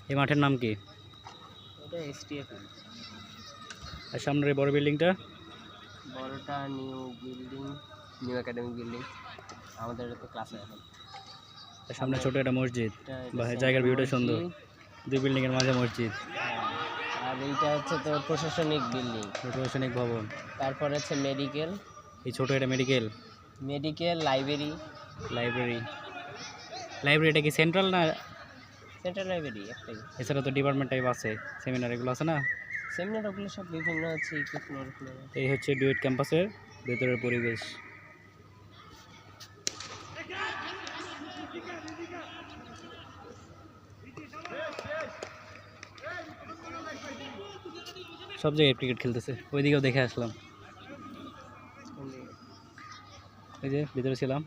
এই মাঠের নাম কি? এটা এসটিএফ। আর সামনের এই বড় বিল্ডিংটা? বড়টা new building, new academic building. আমাদের তো ক্লাসে এখন। আর সামনে ছোট একটা মসজিদ। এটা বা জায়গার ভিউটা সুন্দর, মসজিদ। দুই বিল্ডিং এর মাঝে মসজিদ। আর এইটা হচ্ছে তোর প্রশাসনিক বিল্ডিং, প্রশাসনিক ভবন। তারপর হচ্ছে মেডিকেল। এই ছোট এটা মেডিকেল। Medical, library. লাইব্রেরি, লাইব্রেরিটা কি সেন্ট্রাল না? সেন্ট্রাল লাইব্রেরি একটাই। এছাড়া তো ডিপার্টমেন্ট টাইপ আছে, সেমিনার এগুলো আছে না? সেমিনার ওগুলো সব বিভিন্ন হচ্ছে ফ্লোর। এই হচ্ছে ডুয়েট ক্যাম্পাসের ভেতরের পরিবেশ। সব জায়গায় ক্রিকেট খেলতেছে, ওইদিকেও দেখে আসলাম। এই যে ভিতরে ছিলাম।